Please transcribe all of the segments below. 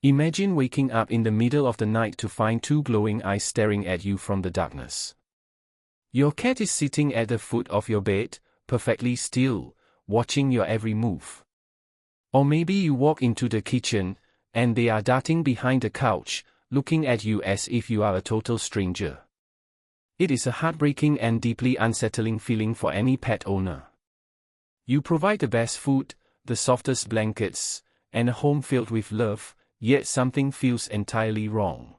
Imagine waking up in the middle of the night to find two glowing eyes staring at you from the darkness. Your cat is sitting at the foot of your bed, perfectly still, watching your every move. Or maybe you walk into the kitchen, and they are darting behind the couch, looking at you as if you are a total stranger. It is a heartbreaking and deeply unsettling feeling for any pet owner. You provide the best food, the softest blankets, and a home filled with love, yet something feels entirely wrong.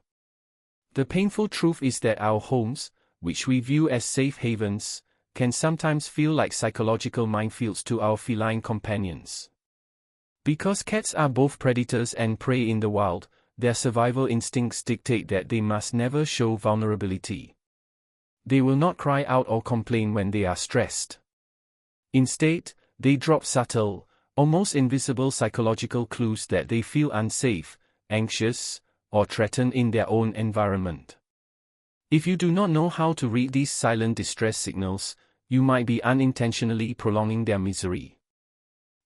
The painful truth is that our homes, which we view as safe havens, can sometimes feel like psychological minefields to our feline companions. Because cats are both predators and prey in the wild, their survival instincts dictate that they must never show vulnerability. They will not cry out or complain when they are stressed. Instead, they drop subtle, almost invisible psychological clues that they feel unsafe, anxious, or threatened in their own environment. If you do not know how to read these silent distress signals, you might be unintentionally prolonging their misery.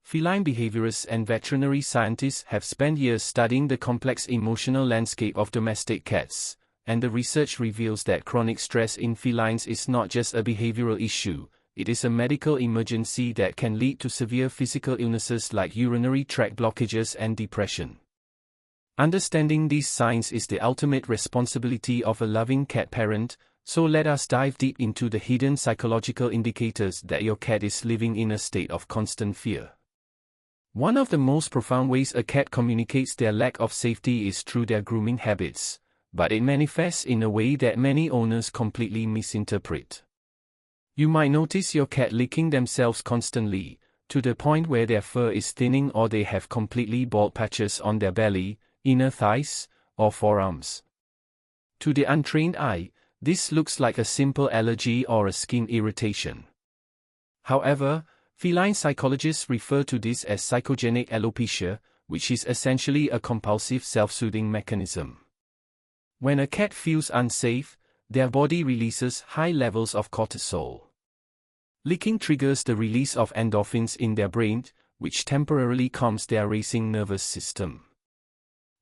Feline behaviorists and veterinary scientists have spent years studying the complex emotional landscape of domestic cats, and the research reveals that chronic stress in felines is not just a behavioral issue, it is a medical emergency that can lead to severe physical illnesses like urinary tract blockages and depression. Understanding these signs is the ultimate responsibility of a loving cat parent, so let us dive deep into the hidden psychological indicators that your cat is living in a state of constant fear. One of the most profound ways a cat communicates their lack of safety is through their grooming habits, but it manifests in a way that many owners completely misinterpret. You might notice your cat licking themselves constantly, to the point where their fur is thinning or they have completely bald patches on their belly, inner thighs, or forearms. To the untrained eye, this looks like a simple allergy or a skin irritation. However, feline psychologists refer to this as psychogenic alopecia, which is essentially a compulsive self-soothing mechanism. When a cat feels unsafe, their body releases high levels of cortisol. Licking triggers the release of endorphins in their brain, which temporarily calms their racing nervous system.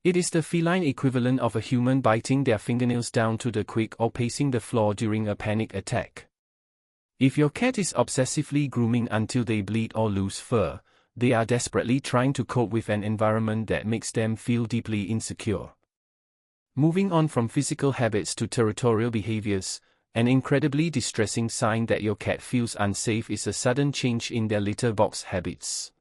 It is the feline equivalent of a human biting their fingernails down to the quick or pacing the floor during a panic attack. If your cat is obsessively grooming until they bleed or lose fur, they are desperately trying to cope with an environment that makes them feel deeply insecure. Moving on from physical habits to territorial behaviors, an incredibly distressing sign that your cat feels unsafe is a sudden change in their litter box habits.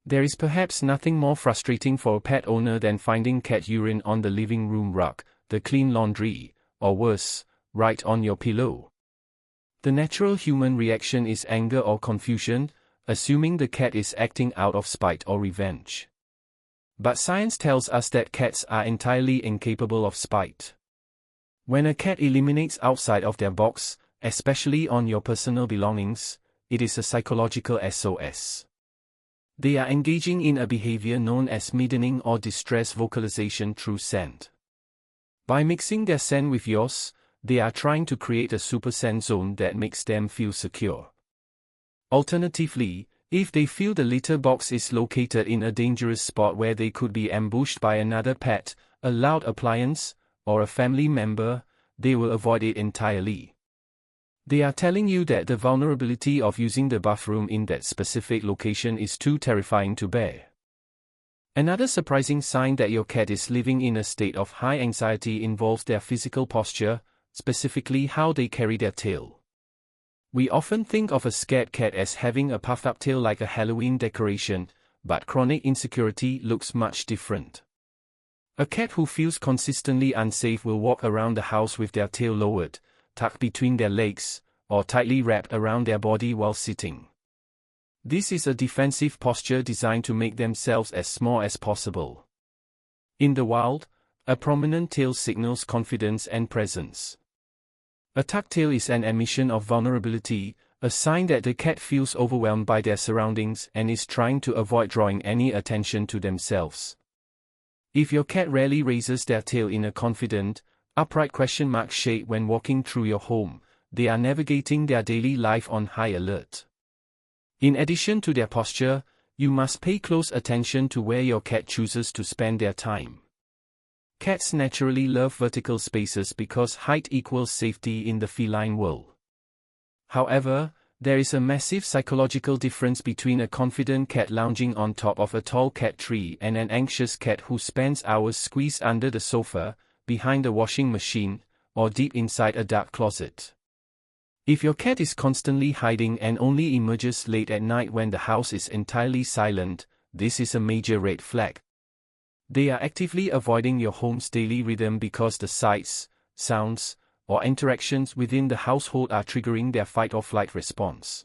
There is perhaps nothing more frustrating for a pet owner than finding cat urine on the living room rug, the clean laundry, or worse, right on your pillow. The natural human reaction is anger or confusion, assuming the cat is acting out of spite or revenge. But science tells us that cats are entirely incapable of spite. When a cat eliminates outside of their box, especially on your personal belongings, it is a psychological SOS. They are engaging in a behavior known as meadening or distress vocalization through scent. By mixing their scent with yours, they are trying to create a super scent zone that makes them feel secure. Alternatively, if they feel the litter box is located in a dangerous spot where they could be ambushed by another pet, a loud appliance, or a family member, they will avoid it entirely. They are telling you that the vulnerability of using the bathroom in that specific location is too terrifying to bear. Another surprising sign that your cat is living in a state of high anxiety involves their physical posture, specifically how they carry their tail. We often think of a scared cat as having a puffed-up tail like a Halloween decoration, but chronic insecurity looks much different. A cat who feels consistently unsafe will walk around the house with their tail lowered, tucked between their legs, or tightly wrapped around their body while sitting. This is a defensive posture designed to make themselves as small as possible. In the wild, a prominent tail signals confidence and presence. A tucked tail is an admission of vulnerability, a sign that the cat feels overwhelmed by their surroundings and is trying to avoid drawing any attention to themselves. If your cat rarely raises their tail in a confident, upright shape when walking through your home, they are navigating their daily life on high alert. In addition to their posture, you must pay close attention to where your cat chooses to spend their time. Cats naturally love vertical spaces because height equals safety in the feline world. However, there is a massive psychological difference between a confident cat lounging on top of a tall cat tree and an anxious cat who spends hours squeezed under the sofa, behind a washing machine, or deep inside a dark closet. If your cat is constantly hiding and only emerges late at night when the house is entirely silent, this is a major red flag. They are actively avoiding your home's daily rhythm because the sights, sounds, or interactions within the household are triggering their fight-or-flight response.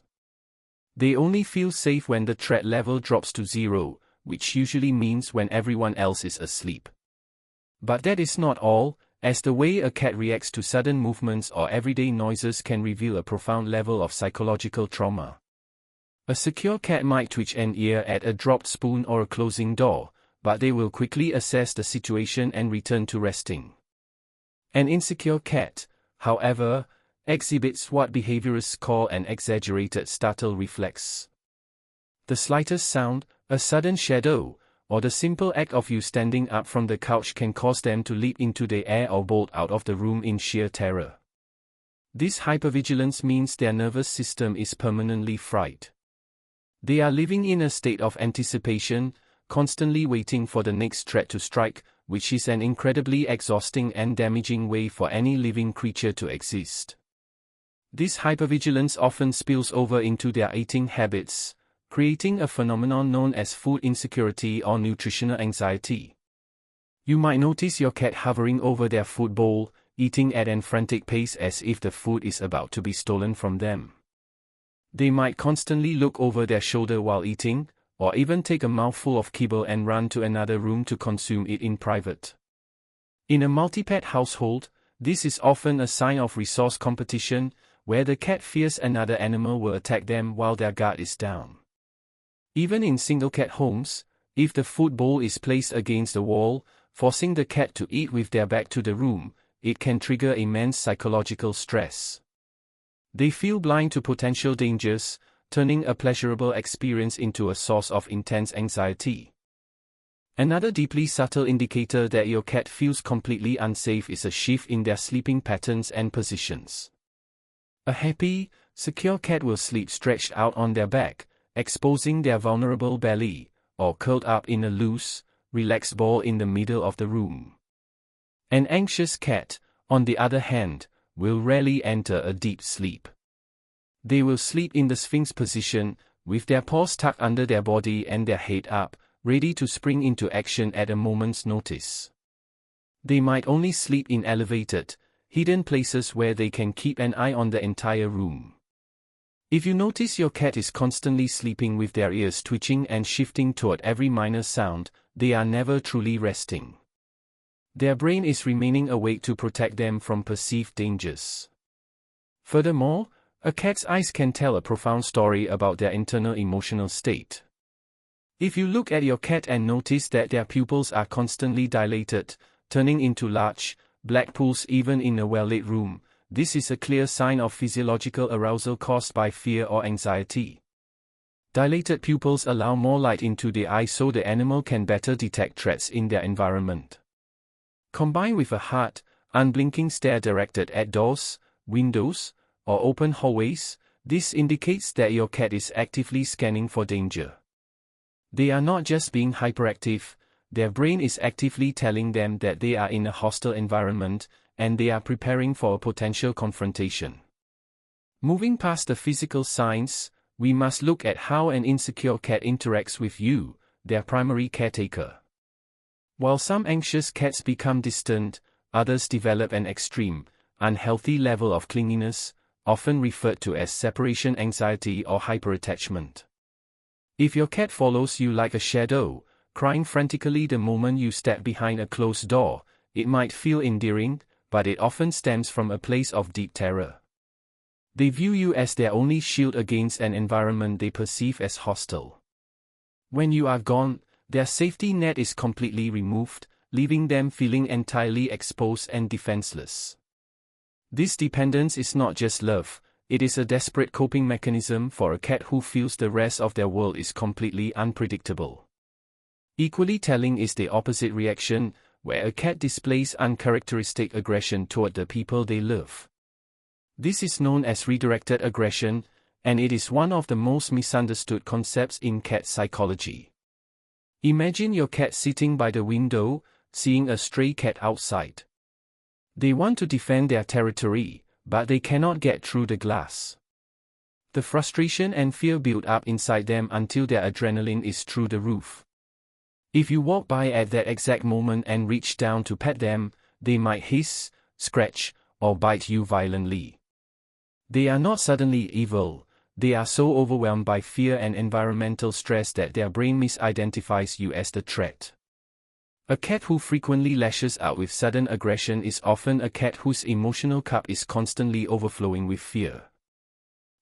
They only feel safe when the threat level drops to zero, which usually means when everyone else is asleep. But that is not all, as the way a cat reacts to sudden movements or everyday noises can reveal a profound level of psychological trauma. A secure cat might twitch an ear at a dropped spoon or a closing door, but they will quickly assess the situation and return to resting. An insecure cat, however, exhibits what behaviorists call an exaggerated startle reflex. The slightest sound, a sudden shadow, or the simple act of you standing up from the couch can cause them to leap into the air or bolt out of the room in sheer terror. This hypervigilance means their nervous system is permanently fried. They are living in a state of anticipation, constantly waiting for the next threat to strike, which is an incredibly exhausting and damaging way for any living creature to exist. This hypervigilance often spills over into their eating habits, creating a phenomenon known as food insecurity or nutritional anxiety. You might notice your cat hovering over their food bowl, eating at an frantic pace as if the food is about to be stolen from them. They might constantly look over their shoulder while eating, or even take a mouthful of kibble and run to another room to consume it in private. In a multi-pet household, this is often a sign of resource competition, where the cat fears another animal will attack them while their guard is down. Even in single-cat homes, if the food bowl is placed against the wall, forcing the cat to eat with their back to the room, it can trigger immense psychological stress. They feel blind to potential dangers, turning a pleasurable experience into a source of intense anxiety. Another deeply subtle indicator that your cat feels completely unsafe is a shift in their sleeping patterns and positions. A happy, secure cat will sleep stretched out on their back, exposing their vulnerable belly, or curled up in a loose, relaxed ball in the middle of the room. An anxious cat, on the other hand, will rarely enter a deep sleep. They will sleep in the Sphinx position, with their paws tucked under their body and their head up, ready to spring into action at a moment's notice. They might only sleep in elevated, hidden places where they can keep an eye on the entire room. If you notice your cat is constantly sleeping with their ears twitching and shifting toward every minor sound, they are never truly resting. Their brain is remaining awake to protect them from perceived dangers. Furthermore, a cat's eyes can tell a profound story about their internal emotional state. If you look at your cat and notice that their pupils are constantly dilated, turning into large, black pools even in a well-lit room, this is a clear sign of physiological arousal caused by fear or anxiety. Dilated pupils allow more light into the eye so the animal can better detect threats in their environment. Combined with a hard, unblinking stare directed at doors, windows, or open hallways, this indicates that your cat is actively scanning for danger. They are not just being hyperactive, their brain is actively telling them that they are in a hostile environment, and they are preparing for a potential confrontation. Moving past the physical signs, we must look at how an insecure cat interacts with you, their primary caretaker. While some anxious cats become distant, others develop an extreme, unhealthy level of clinginess, often referred to as separation anxiety or hyperattachment. If your cat follows you like a shadow, crying frantically the moment you step behind a closed door, it might feel endearing, but it often stems from a place of deep terror. They view you as their only shield against an environment they perceive as hostile. When you are gone, their safety net is completely removed, leaving them feeling entirely exposed and defenseless. This dependence is not just love, it is a desperate coping mechanism for a cat who feels the rest of their world is completely unpredictable. Equally telling is the opposite reaction, where a cat displays uncharacteristic aggression toward the people they love. This is known as redirected aggression, and it is one of the most misunderstood concepts in cat psychology. Imagine your cat sitting by the window, seeing a stray cat outside. They want to defend their territory, but they cannot get through the glass. The frustration and fear build up inside them until their adrenaline is through the roof. If you walk by at that exact moment and reach down to pet them, they might hiss, scratch, or bite you violently. They are not suddenly evil, they are so overwhelmed by fear and environmental stress that their brain misidentifies you as the threat. A cat who frequently lashes out with sudden aggression is often a cat whose emotional cup is constantly overflowing with fear.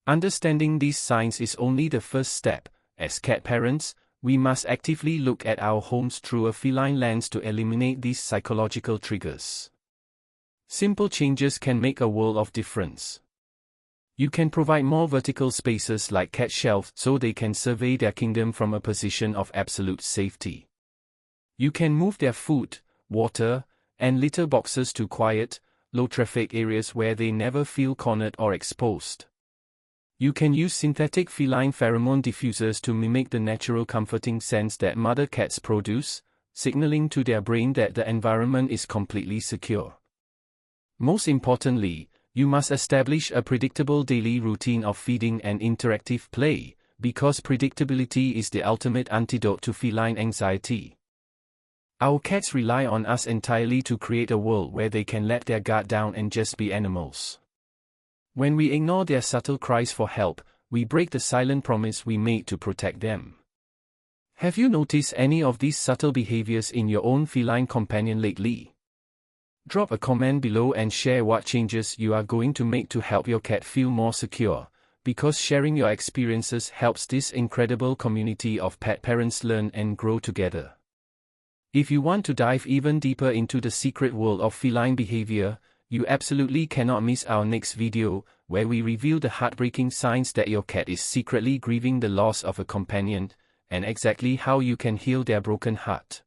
Understanding these signs is only the first step. As cat parents, we must actively look at our homes through a feline lens to eliminate these psychological triggers. Simple changes can make a world of difference. You can provide more vertical spaces like cat shelves so they can survey their kingdom from a position of absolute safety. You can move their food, water, and litter boxes to quiet, low-traffic areas where they never feel cornered or exposed. You can use synthetic feline pheromone diffusers to mimic the natural comforting scents that mother cats produce, signaling to their brain that the environment is completely secure. Most importantly, you must establish a predictable daily routine of feeding and interactive play, because predictability is the ultimate antidote to feline anxiety. Our cats rely on us entirely to create a world where they can let their guard down and just be animals. When we ignore their subtle cries for help, we break the silent promise we made to protect them. Have you noticed any of these subtle behaviors in your own feline companion lately? Drop a comment below and share what changes you are going to make to help your cat feel more secure, because sharing your experiences helps this incredible community of pet parents learn and grow together. If you want to dive even deeper into the secret world of feline behavior, you absolutely cannot miss our next video, where we reveal the heartbreaking signs that your cat is secretly grieving the loss of a companion, and exactly how you can heal their broken heart.